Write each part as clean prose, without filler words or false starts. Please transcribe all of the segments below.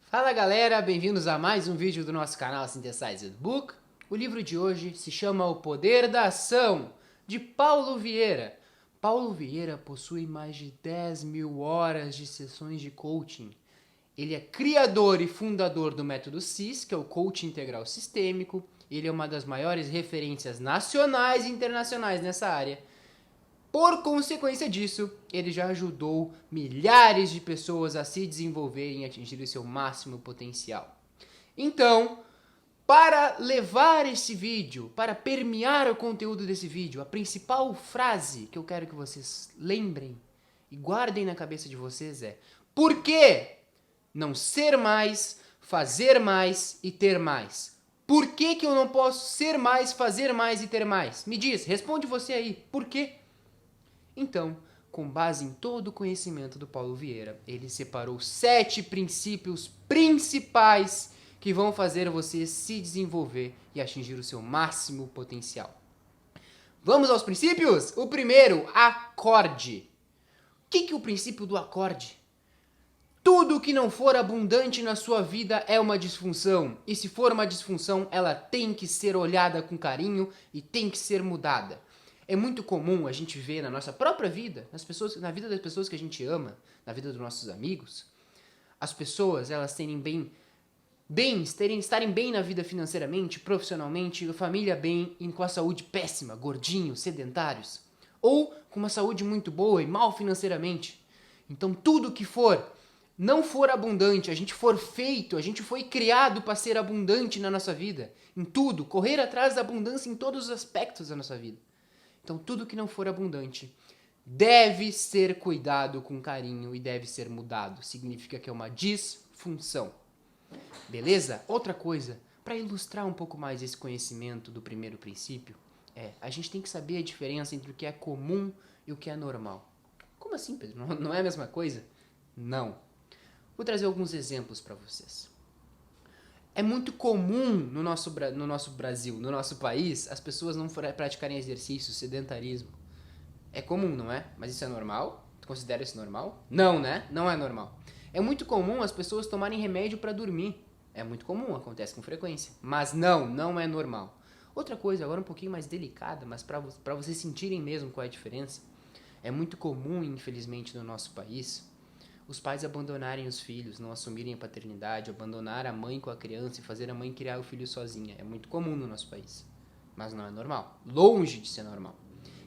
Fala galera, bem-vindos a mais um vídeo do nosso canal Synthesized Book. O livro de hoje se chama O Poder da Ação, de Paulo Vieira. Paulo Vieira possui mais de 10 mil horas de sessões de coaching. Ele é criador e fundador do método CIS, que é o Coaching Integral Sistêmico. Ele é uma das maiores referências nacionais e internacionais nessa área. Por consequência disso, ele já ajudou milhares de pessoas a se desenvolverem e atingirem seu máximo potencial. Então, para levar esse vídeo, para permear o conteúdo desse vídeo, a principal frase que eu quero que vocês lembrem e guardem na cabeça de vocês é: por que não ser mais, fazer mais e ter mais? Por que eu não posso ser mais, fazer mais e ter mais? Me diz, responde você aí, por quê? Então, com base em todo o conhecimento do Paulo Vieira, ele separou 7 princípios principais que vão fazer você se desenvolver e atingir o seu máximo potencial. Vamos aos princípios? O primeiro, acorde. O que é o princípio do acorde? Tudo que não for abundante na sua vida é uma disfunção. E se for uma disfunção, ela tem que ser olhada com carinho e tem que ser mudada. É muito comum a gente ver na nossa própria vida, na vida das pessoas que a gente ama, na vida dos nossos amigos, as pessoas elas estarem bem na vida financeiramente, profissionalmente, a família bem e com a saúde péssima, gordinhos, sedentários, ou com uma saúde muito boa e mal financeiramente. Então tudo que não for abundante, a gente foi criado para ser abundante na nossa vida, em tudo, correr atrás da abundância em todos os aspectos da nossa vida. Então, tudo que não for abundante deve ser cuidado com carinho e deve ser mudado. Significa que é uma disfunção. Beleza? Outra coisa, para ilustrar um pouco mais esse conhecimento do primeiro princípio, a gente tem que saber a diferença entre o que é comum e o que é normal. Como assim, Pedro? Não é a mesma coisa? Não. Vou trazer alguns exemplos para vocês. É muito comum no nosso Brasil, no nosso país, as pessoas não praticarem exercício, sedentarismo. É comum, não é? Mas isso é normal? Tu considera isso normal? Não, né? Não é normal. É muito comum as pessoas tomarem remédio para dormir. É muito comum, acontece com frequência. Mas não é normal. Outra coisa, agora um pouquinho mais delicada, mas para vocês sentirem mesmo qual é a diferença. É muito comum, infelizmente, no nosso país, os pais abandonarem os filhos, não assumirem a paternidade, abandonar a mãe com a criança e fazer a mãe criar o filho sozinha. É muito comum no nosso país, mas não é normal. Longe de ser normal.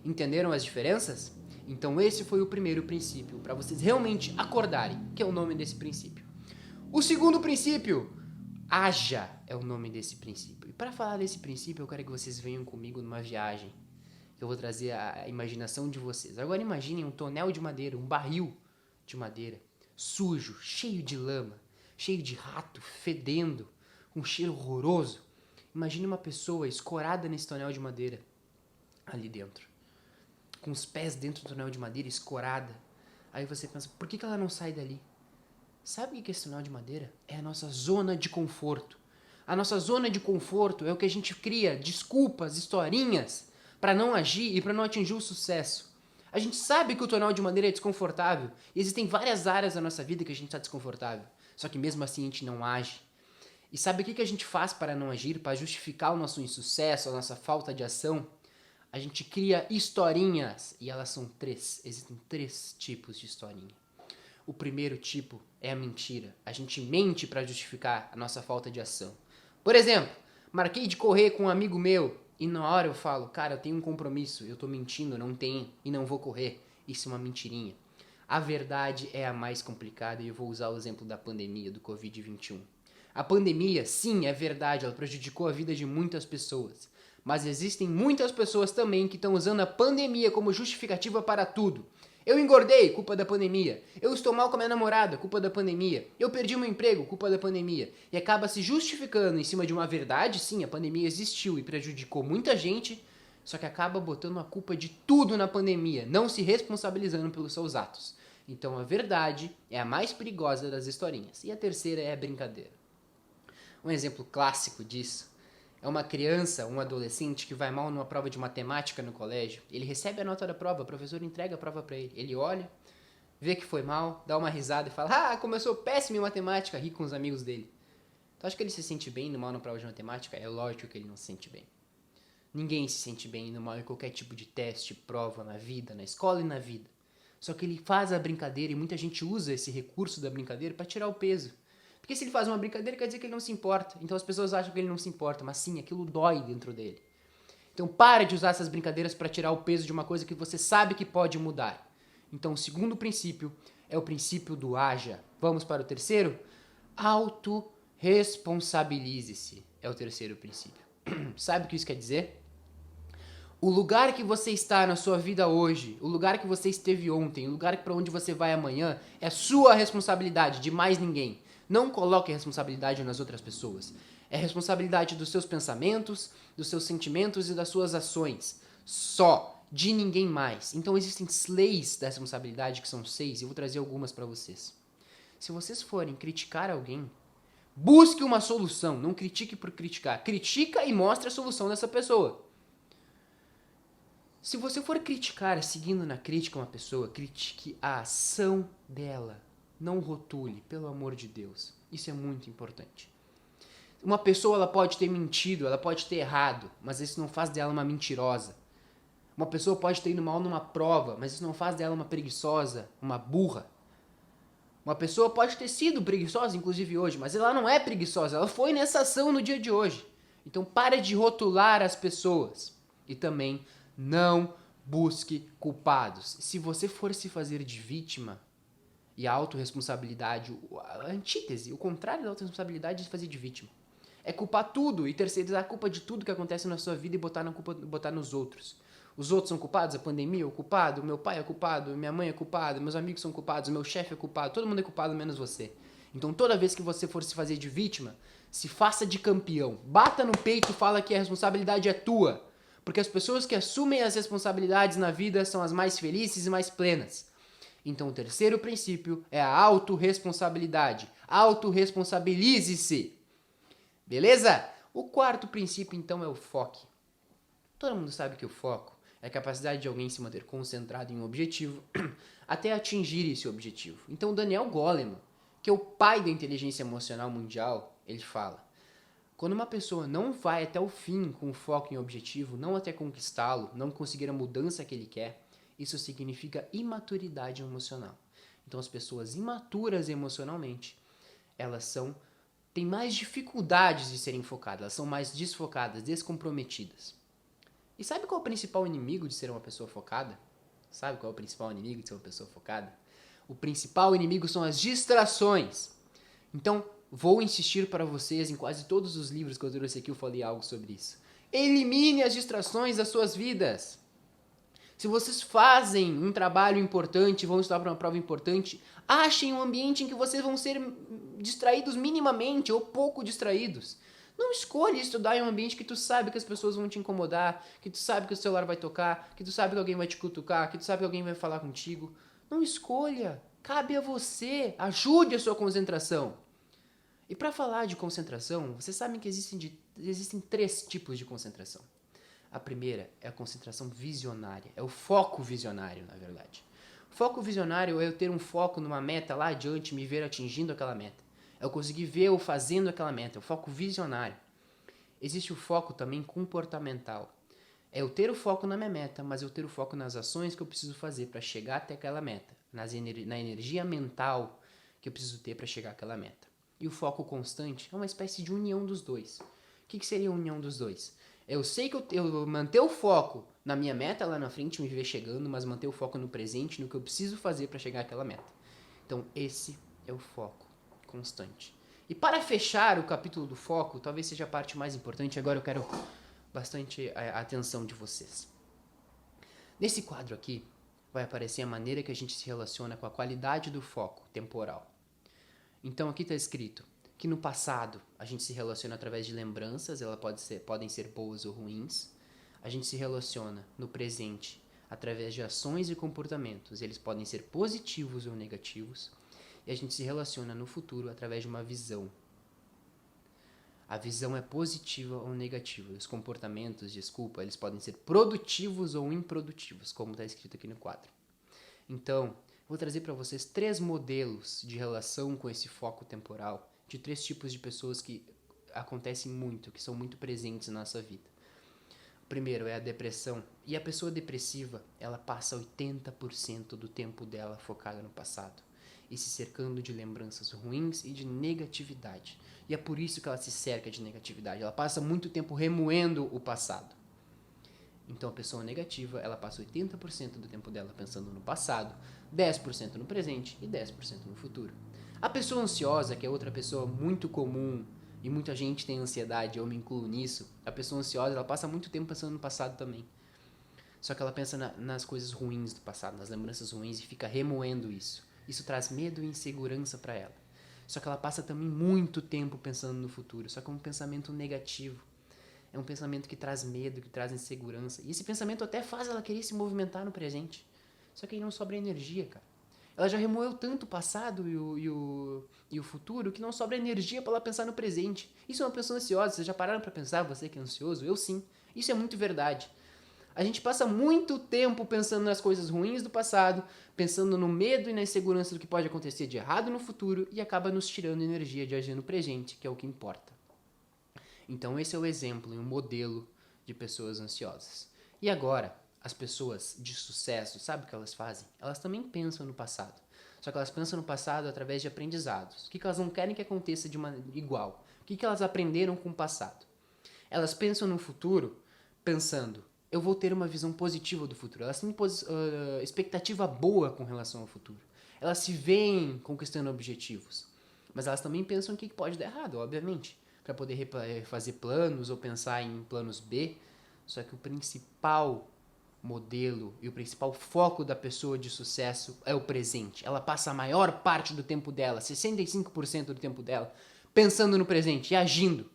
Entenderam as diferenças? Então esse foi o primeiro princípio, para vocês realmente acordarem, que é o nome desse princípio. O segundo princípio, haja, é o nome desse princípio. E para falar desse princípio, eu quero que vocês venham comigo numa viagem. Eu vou trazer a imaginação de vocês. Agora imaginem um tonel de madeira, um barril de madeira, sujo, cheio de lama, cheio de rato, fedendo, com um cheiro horroroso. Imagine uma pessoa escorada nesse tonel de madeira, ali dentro, com os pés dentro do tonel de madeira, escorada. Aí você pensa, por que ela não sai dali? Sabe o que é esse tonel de madeira? É a nossa zona de conforto. A nossa zona de conforto é o que a gente cria, desculpas, historinhas, para não agir e para não atingir o sucesso. A gente sabe que o tonel de madeira é desconfortável. E existem várias áreas da nossa vida que a gente está desconfortável. Só que mesmo assim a gente não age. E sabe o que a gente faz para não agir, para justificar o nosso insucesso, a nossa falta de ação? A gente cria historinhas. E elas são 3. Existem 3 tipos de historinha. O primeiro tipo é a mentira. A gente mente para justificar a nossa falta de ação. Por exemplo, marquei de correr com um amigo meu e na hora eu falo, cara, eu tenho um compromisso, eu tô mentindo, não tenho e não vou correr. Isso é uma mentirinha. A verdade é a mais complicada e eu vou usar o exemplo da pandemia, do Covid-21. A pandemia, sim, é verdade, ela prejudicou a vida de muitas pessoas. Mas existem muitas pessoas também que estão usando a pandemia como justificativa para tudo. Eu engordei, culpa da pandemia. Eu estou mal com a minha namorada, culpa da pandemia. Eu perdi meu emprego, culpa da pandemia. E acaba se justificando em cima de uma verdade, sim, a pandemia existiu e prejudicou muita gente, só que acaba botando a culpa de tudo na pandemia, não se responsabilizando pelos seus atos. Então a verdade é a mais perigosa das historinhas. E a terceira é a brincadeira. Um exemplo clássico disso é uma criança, um adolescente que vai mal numa prova de matemática no colégio. Ele recebe a nota da prova, o professor entrega a prova para ele. Ele olha, vê que foi mal, dá uma risada e fala, como eu sou péssimo em matemática, ri com os amigos dele. Tu acha que ele se sente bem indo mal na prova de matemática? É lógico que ele não se sente bem. Ninguém se sente bem indo mal em qualquer tipo de teste, prova, na vida, na escola e na vida. Só que ele faz a brincadeira e muita gente usa esse recurso da brincadeira para tirar o peso. Porque se ele faz uma brincadeira, quer dizer que ele não se importa. Então as pessoas acham que ele não se importa, mas sim, aquilo dói dentro dele. Então para de usar essas brincadeiras para tirar o peso de uma coisa que você sabe que pode mudar. Então o segundo princípio é o princípio do haja. Vamos para o terceiro? Autoresponsabilize-se é o terceiro princípio. Sabe o que isso quer dizer? O lugar que você está na sua vida hoje, o lugar que você esteve ontem, o lugar para onde você vai amanhã, é sua responsabilidade, de mais ninguém. Não coloque a responsabilidade nas outras pessoas. É responsabilidade dos seus pensamentos, dos seus sentimentos e das suas ações. Só, de ninguém mais. Então existem leis da responsabilidade, que são 6, e eu vou trazer algumas para vocês. Se vocês forem criticar alguém, busque uma solução, não critique por criticar. Critica e mostre a solução dessa pessoa. Se você for criticar, seguindo na crítica uma pessoa, critique a ação dela. Não rotule, pelo amor de Deus. Isso é muito importante. Uma pessoa ela pode ter mentido, ela pode ter errado, mas isso não faz dela uma mentirosa. Uma pessoa pode ter ido mal numa prova, mas isso não faz dela uma preguiçosa, uma burra. Uma pessoa pode ter sido preguiçosa, inclusive hoje, mas ela não é preguiçosa, ela foi nessa ação no dia de hoje. Então para de rotular as pessoas. E também não busque culpados. Se você for se fazer de vítima, e a autorresponsabilidade, a antítese, o contrário da autorresponsabilidade é se fazer de vítima. É culpar tudo e terceirizar a culpa de tudo que acontece na sua vida e botar nos outros. Os outros são culpados, a pandemia é o culpado, meu pai é culpado, minha mãe é culpada, meus amigos são culpados, meu chefe é culpado, todo mundo é culpado menos você. Então toda vez que você for se fazer de vítima, se faça de campeão. Bata no peito e fala que a responsabilidade é tua. Porque as pessoas que assumem as responsabilidades na vida são as mais felizes e mais plenas. Então o terceiro princípio é a autorresponsabilidade. Autorresponsabilize-se. Beleza? O quarto princípio então é o foco. Todo mundo sabe que o foco é a capacidade de alguém se manter concentrado em um objetivo até atingir esse objetivo. Então Daniel Goleman, que é o pai da inteligência emocional mundial, ele fala: quando uma pessoa não vai até o fim com o foco em objetivo, não até conquistá-lo, não conseguir a mudança que ele quer, isso significa imaturidade emocional. Então as pessoas imaturas emocionalmente, elas têm mais dificuldades de serem focadas, elas são mais desfocadas, descomprometidas. E sabe qual é o principal inimigo de ser uma pessoa focada? Sabe qual é o principal inimigo de ser uma pessoa focada? O principal inimigo são as distrações. Então, vou insistir para vocês, em quase todos os livros que eu trouxe aqui eu falei algo sobre isso. Elimine as distrações das suas vidas. Se vocês fazem um trabalho importante, vão estudar para uma prova importante, achem um ambiente em que vocês vão ser distraídos minimamente ou pouco distraídos. Não escolha estudar em um ambiente que tu sabe que as pessoas vão te incomodar, que tu sabe que o celular vai tocar, que tu sabe que alguém vai te cutucar, que tu sabe que alguém vai falar contigo. Não escolha. Cabe a você. Ajude a sua concentração. E para falar de concentração, vocês sabem que existem 3 tipos de concentração. A primeira é a concentração visionária. É o foco visionário, na verdade. O foco visionário é eu ter um foco numa meta lá adiante, me ver atingindo aquela meta. É eu conseguir ver eu fazendo aquela meta. É o foco visionário. Existe o foco também comportamental. É eu ter o foco na minha meta, mas eu ter o foco nas ações que eu preciso fazer para chegar até aquela meta. Na energia mental que eu preciso ter para chegar àquela meta. E o foco constante é uma espécie de união dos dois. O que seria a união dos dois? Eu sei que eu manter o foco na minha meta lá na frente, me ver chegando, mas manter o foco no presente, no que eu preciso fazer para chegar àquela meta. Então esse é o foco constante. E para fechar o capítulo do foco, talvez seja a parte mais importante, agora eu quero bastante a atenção de vocês. Nesse quadro aqui vai aparecer a maneira que a gente se relaciona com a qualidade do foco temporal. Então aqui está escrito que no passado a gente se relaciona através de lembranças, elas podem ser boas ou ruins. A gente se relaciona no presente através de ações e comportamentos, eles podem ser positivos ou negativos. E a gente se relaciona no futuro através de uma visão. A visão é positiva ou negativa. Os comportamentos, desculpa, eles podem ser produtivos ou improdutivos, como está escrito aqui no quadro. Então, Vou trazer para vocês 3 modelos de relação com esse foco temporal, de 3 tipos de pessoas que acontecem muito, que são muito presentes na nossa vida. O primeiro é a depressão. E a pessoa depressiva, ela passa 80% do tempo dela focada no passado e se cercando de lembranças ruins e de negatividade. E é por isso que ela se cerca de negatividade. Ela passa muito tempo remoendo o passado. Então a pessoa negativa, ela passa 80% do tempo dela pensando no passado, 10% no presente e 10% no futuro. A pessoa ansiosa, que é outra pessoa muito comum e muita gente tem ansiedade, eu me incluo nisso, a pessoa ansiosa, ela passa muito tempo pensando no passado também. Só que ela pensa nas coisas ruins do passado, nas lembranças ruins e fica remoendo isso. Isso traz medo e insegurança para ela. Só que ela passa também muito tempo pensando no futuro, só que é um pensamento negativo. É um pensamento que traz medo, que traz insegurança. E esse pensamento até faz ela querer se movimentar no presente. Só que aí não sobra energia, cara. Ela já remoeu tanto o passado e o futuro que não sobra energia para ela pensar no presente. Isso é uma pessoa ansiosa. Vocês já pararam para pensar, você que é ansioso? Eu sim. Isso é muito verdade. A gente passa muito tempo pensando nas coisas ruins do passado, pensando no medo e na insegurança do que pode acontecer de errado no futuro e acaba nos tirando energia de agir no presente, que é o que importa. Então esse é o exemplo e um modelo de pessoas ansiosas. E agora, as pessoas de sucesso, sabe o que elas fazem? Elas também pensam no passado. Só que elas pensam no passado através de aprendizados. O que elas não querem que aconteça de uma igual? O que elas aprenderam com o passado? Elas pensam no futuro pensando, eu vou ter uma visão positiva do futuro. Elas têm expectativa boa com relação ao futuro. Elas se veem conquistando objetivos. Mas elas também pensam o que pode dar errado, obviamente, para poder fazer planos ou pensar em planos B. Só que o principal modelo e o principal foco da pessoa de sucesso é o presente. Ela passa a maior parte do tempo dela, 65% do tempo dela, pensando no presente e agindo.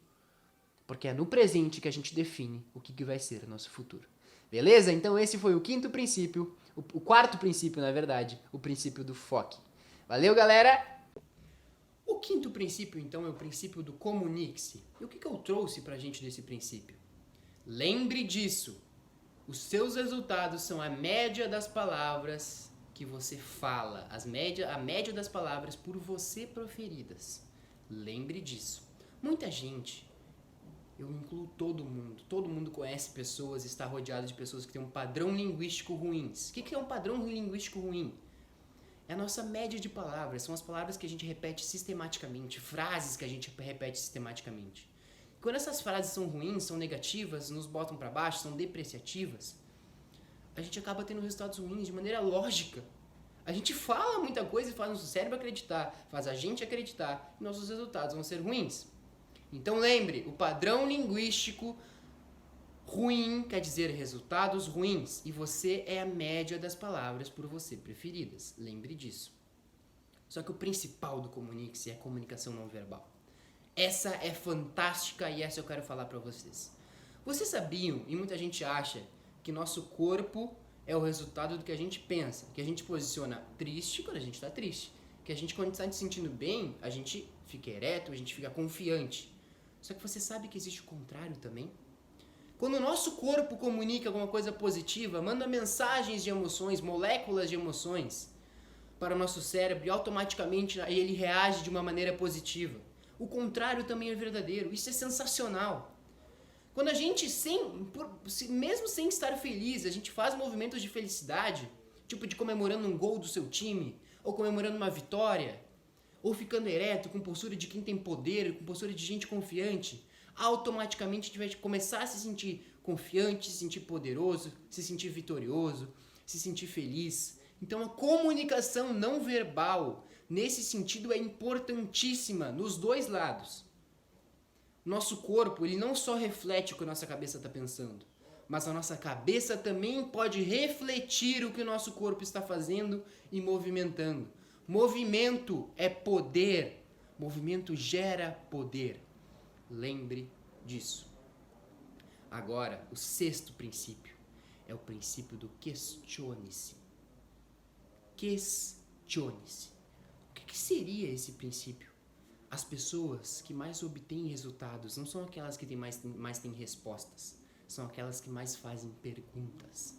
Porque é no presente que a gente define o que vai ser o nosso futuro. Beleza? Então esse foi o quinto princípio, o quarto princípio, na verdade, o princípio do foco. Valeu, galera! O quinto princípio, então, é o princípio do comunique-se. E o que eu trouxe pra gente desse princípio? Lembre disso. Os seus resultados são a média das palavras que você fala. A média das palavras por você proferidas. Lembre disso. Muita gente, eu incluo todo mundo conhece pessoas, está rodeado de pessoas que têm um padrão linguístico ruins. O que é um padrão linguístico ruim? É a nossa média de palavras, são as palavras que a gente repete sistematicamente, frases que a gente repete sistematicamente. Quando essas frases são ruins, são negativas, nos botam para baixo, são depreciativas, a gente acaba tendo resultados ruins de maneira lógica. A gente fala muita coisa e faz nosso cérebro acreditar, faz a gente acreditar e nossos resultados vão ser ruins. Então lembre, o padrão linguístico ruim quer dizer resultados ruins e você é a média das palavras por você preferidas. Lembre disso. Só que o principal do comunique-se é a comunicação não verbal. Essa é fantástica e essa eu quero falar para vocês. Vocês sabiam, e muita gente acha, que nosso corpo é o resultado do que a gente pensa, que a gente posiciona triste quando a gente está triste, que a gente quando está se sentindo bem, a gente fica ereto, a gente fica confiante. Só que você sabe que existe o contrário também? Quando o nosso corpo comunica alguma coisa positiva, manda mensagens de emoções, moléculas de emoções para o nosso cérebro e automaticamente ele reage de uma maneira positiva. O contrário também é verdadeiro. Isso é sensacional. Quando a gente, mesmo sem estar feliz, a gente faz movimentos de felicidade, tipo de comemorando um gol do seu time, ou comemorando uma vitória, ou ficando ereto, com postura de quem tem poder, com postura de gente confiante, automaticamente a gente vai começar a se sentir confiante, se sentir poderoso, se sentir vitorioso, se sentir feliz. Então a comunicação não verbal, nesse sentido, é importantíssima nos dois lados. Nosso corpo, ele não só reflete o que a nossa cabeça está pensando, mas a nossa cabeça também pode refletir o que o nosso corpo está fazendo e movimentando. Movimento é poder. Movimento gera poder. Lembre disso. Agora, o sexto princípio é o princípio do questione-se. Questione-se. O que seria esse princípio? As pessoas que mais obtêm resultados não são aquelas que mais têm respostas, são aquelas que mais fazem perguntas.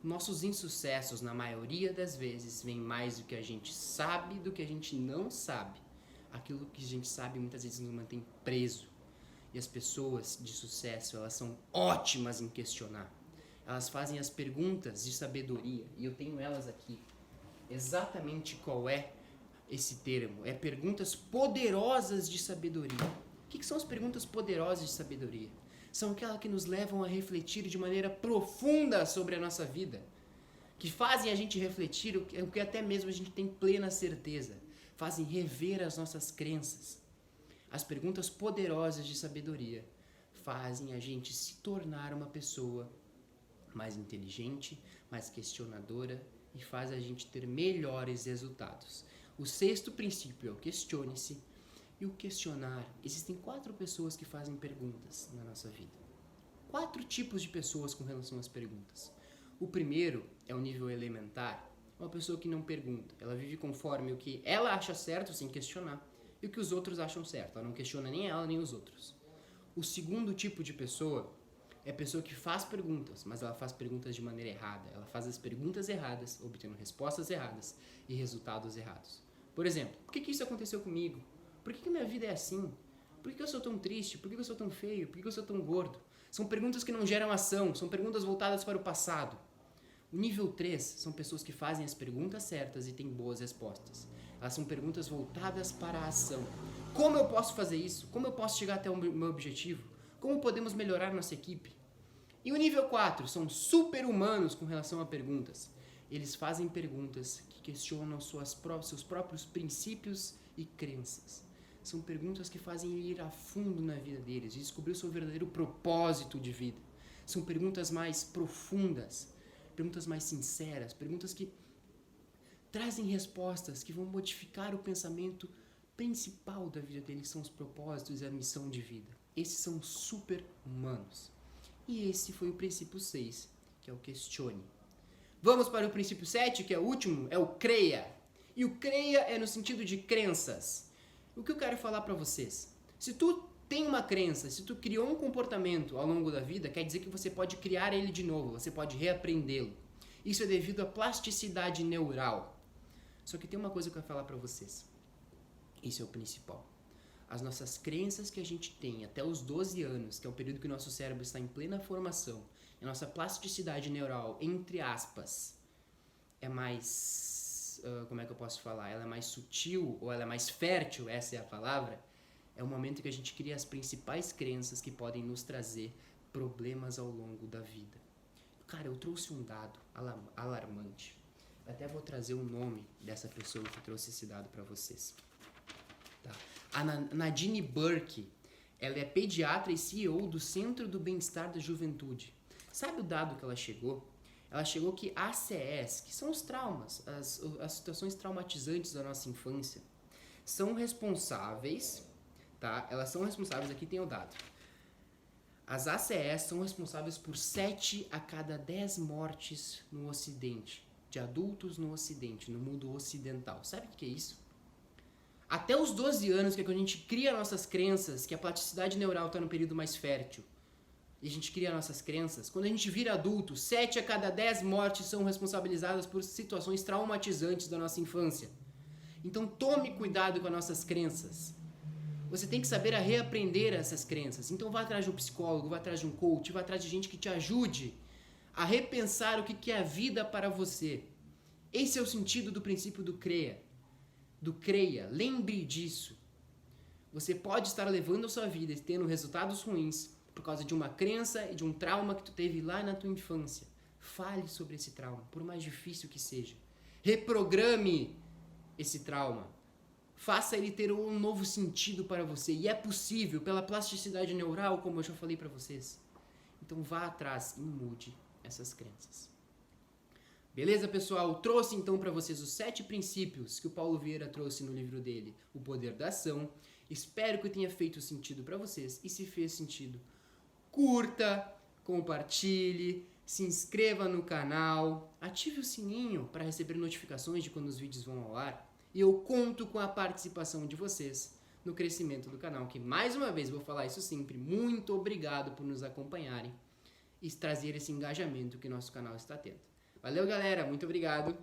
Nossos insucessos, na maioria das vezes, vêm mais do que a gente sabe do que a gente não sabe. Aquilo que a gente sabe muitas vezes nos mantém preso. E as pessoas de sucesso, elas são ótimas em questionar. Elas fazem as perguntas de sabedoria. E eu tenho elas aqui. Exatamente qual é esse termo? É perguntas poderosas de sabedoria. O que são as perguntas poderosas de sabedoria? São aquelas que nos levam a refletir de maneira profunda sobre a nossa vida. Que fazem a gente refletir o que até mesmo a gente tem plena certeza. Fazem rever as nossas crenças. As perguntas poderosas de sabedoria fazem a gente se tornar uma pessoa mais inteligente, mais questionadora e faz a gente ter melhores resultados. O sexto princípio é o questione-se. E o questionar, existem 4 pessoas que fazem perguntas na nossa vida. 4 tipos de pessoas com relação às perguntas. O primeiro é o nível elementar, uma pessoa que não pergunta. Ela vive conforme o que ela acha certo, sem questionar, e o que os outros acham certo. Ela não questiona nem ela, nem os outros. O segundo tipo de pessoa é a pessoa que faz perguntas, mas ela faz perguntas de maneira errada. Ela faz as perguntas erradas, obtendo respostas erradas e resultados errados. Por exemplo, por que isso aconteceu comigo? Por que minha vida é assim? Por que eu sou tão triste? Por que eu sou tão feio? Por que eu sou tão gordo? São perguntas que não geram ação, são perguntas voltadas para o passado. O nível 3 são pessoas que fazem as perguntas certas e têm boas respostas. Elas são perguntas voltadas para a ação. Como eu posso fazer isso? Como eu posso chegar até o meu objetivo? Como podemos melhorar nossa equipe? E o nível 4 são super-humanos com relação a perguntas. Eles fazem perguntas que questionam seus próprios princípios e crenças. São perguntas que fazem ir a fundo na vida deles, descobrir o seu verdadeiro propósito de vida. São perguntas mais profundas, perguntas mais sinceras, perguntas que trazem respostas que vão modificar o pensamento principal da vida deles, são os propósitos e a missão de vida. Esses são super-humanos. E esse foi o princípio 6, que é o questione. Vamos para o princípio 7, que é o último, é o creia. E o creia é no sentido de crenças. O que eu quero falar para vocês? Se tu tem uma crença, se tu criou um comportamento ao longo da vida, quer dizer que você pode criar ele de novo, você pode reaprendê-lo. Isso é devido à plasticidade neural. Só que tem uma coisa que eu quero falar para vocês. Isso é o principal. As nossas crenças que a gente tem até os 12 anos, que é o período que o nosso cérebro está em plena formação, a nossa plasticidade neural, entre aspas, é mais... como é que eu posso falar? Ela é mais sutil ou ela é mais fértil, essa é a palavra. É o momento que a gente cria as principais crenças que podem nos trazer problemas ao longo da vida. Cara, eu trouxe um dado alarmante. Até vou trazer o nome dessa pessoa que trouxe esse dado para vocês. Tá? A Nadine Burke, ela é pediatra e CEO do Centro do Bem-Estar da Juventude. Sabe o dado que ela chegou? Ela chegou que ACEs, que são os traumas, as situações traumatizantes da nossa infância, são responsáveis, tá? Elas são responsáveis, aqui tem o dado. As ACEs são responsáveis por 7 a cada 10 mortes no Ocidente, de adultos no Ocidente, no mundo ocidental. Sabe o que é isso? Até os 12 anos, que é quando a gente cria nossas crenças, que a plasticidade neural está no período mais fértil, e a gente cria nossas crenças, quando a gente vira adulto, 7 a cada 10 mortes são responsabilizadas por situações traumatizantes da nossa infância. Então tome cuidado com as nossas crenças. Você tem que saber a reaprender essas crenças. Então vá atrás de um psicólogo, vá atrás de um coach, vá atrás de gente que te ajude a repensar o que é a vida para você. Esse é o sentido do princípio do creia. Lembre disso. Você pode estar levando a sua vida e tendo resultados ruins por causa de uma crença e de um trauma que tu teve lá na tua infância. Fale sobre esse trauma, por mais difícil que seja. Reprograme esse trauma. Faça ele ter um novo sentido para você. E é possível pela plasticidade neural, como eu já falei para vocês. Então vá atrás e mude essas crenças. Beleza, pessoal? Trouxe então para vocês os 7 princípios que o Paulo Vieira trouxe no livro dele, O Poder da Ação. Espero que tenha feito sentido para vocês. E se fez sentido, curta, compartilhe, se inscreva no canal, ative o sininho para receber notificações de quando os vídeos vão ao ar. E eu conto com a participação de vocês no crescimento do canal, que mais uma vez, vou falar isso sempre, muito obrigado por nos acompanharem e trazer esse engajamento que nosso canal está tendo. Valeu, galera. Muito obrigado.